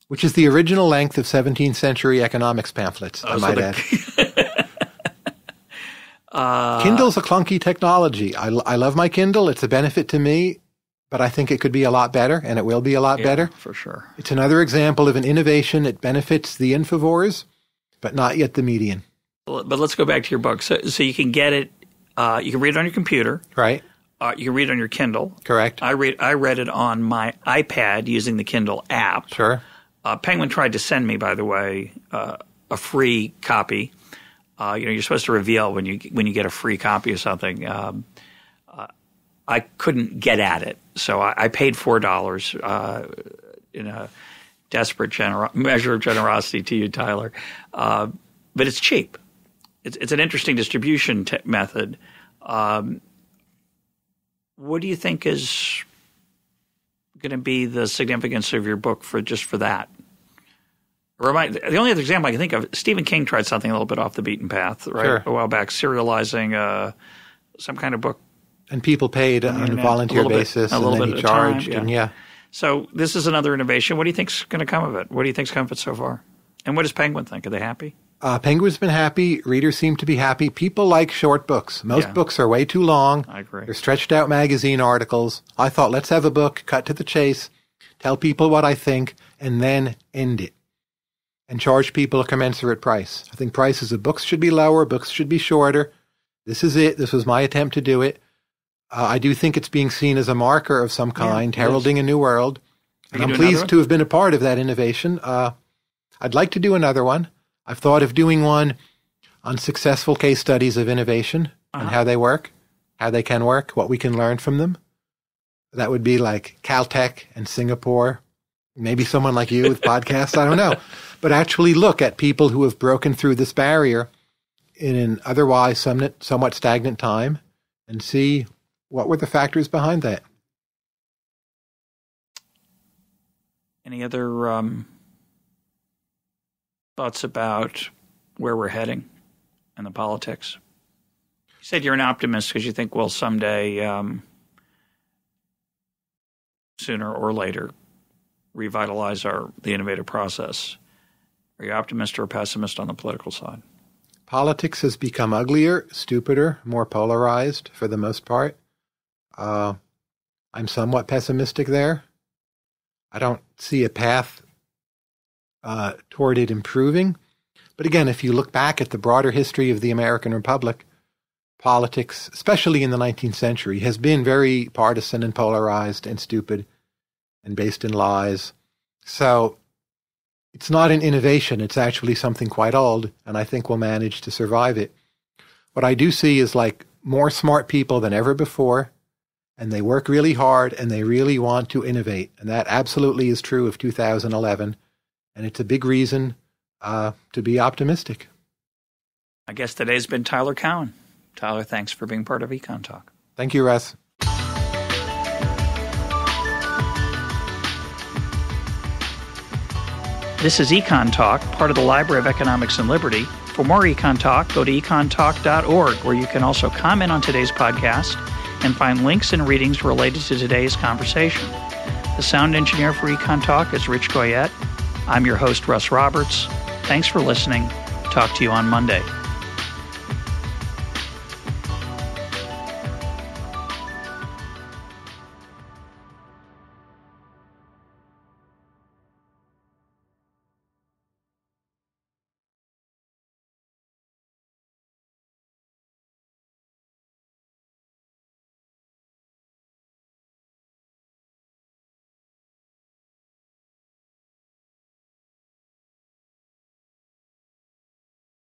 Which is the original length of 17th century economics pamphlets, I might add. Kindle's a clunky technology. I love my Kindle. It's a benefit to me, but I think it could be a lot better, and it will be a lot better. For sure. It's another example of an innovation. It benefits the infovores, but not yet the median. But let's go back to your book. So you can get it, you can read it on your computer. Right. You can read it on your Kindle. Correct. I read it on my iPad using the Kindle app. Sure. Penguin tried to send me, by the way, a free copy. You're supposed to reveal when you get a free copy of something. I couldn't get at it, so I paid $4 in a desperate measure of generosity to you, Tyler. But it's cheap. It's an interesting distribution method. What do you think is going to be the significance of your book for that? The only other example I can think of, Stephen King tried something a little bit off the beaten path, right? Sure. A while back, serializing some kind of book. And people paid on a volunteer basis, and then he charged. And So this is another innovation. What do you think's going to come of it? What do you think's come of it so far? And what does Penguin think? Are they happy? Penguin's been happy. Readers seem to be happy. People like short books. Most books are way too long. I agree. They're stretched out magazine articles. I thought, let's have a book, cut to the chase, tell people what I think, and then end it. And charge people a commensurate price. I think prices of books should be lower. Books should be shorter. This is it. This was my attempt to do it. I do think it's being seen as a marker of some kind, heralding a new world. And I'm pleased to have been a part of that innovation. I'd like to do another one. I've thought of doing one on successful case studies of innovation and how they work, how they can work, what we can learn from them. That would be like Caltech and Singapore, maybe someone like you with podcasts, I don't know. But actually look at people who have broken through this barrier in an otherwise somewhat stagnant time and see what were the factors behind that. Any other thoughts about where we're heading and the politics? You said you're an optimist because you think we'll someday, sooner or later, revitalize the innovative process. Are you optimist or pessimist on the political side? Politics has become uglier, stupider, more polarized for the most part. I'm somewhat pessimistic there. I don't see a path toward it improving. But again, if you look back at the broader history of the American Republic, politics, especially in the 19th century, has been very partisan and polarized and stupid and based in lies. So it's not an innovation. It's actually something quite old, and I think we'll manage to survive it. What I do see is like more smart people than ever before, and they work really hard, and they really want to innovate. And that absolutely is true of 2011, and it's a big reason to be optimistic. I guess today's been Tyler Cowen. Tyler, thanks for being part of EconTalk. Thank you, Russ. This is EconTalk, part of the Library of Economics and Liberty. For more EconTalk, go to econtalk.org, where you can also comment on today's podcast and find links and readings related to today's conversation. The sound engineer for EconTalk is Rich Goyette. I'm your host, Russ Roberts. Thanks for listening. Talk to you on Monday.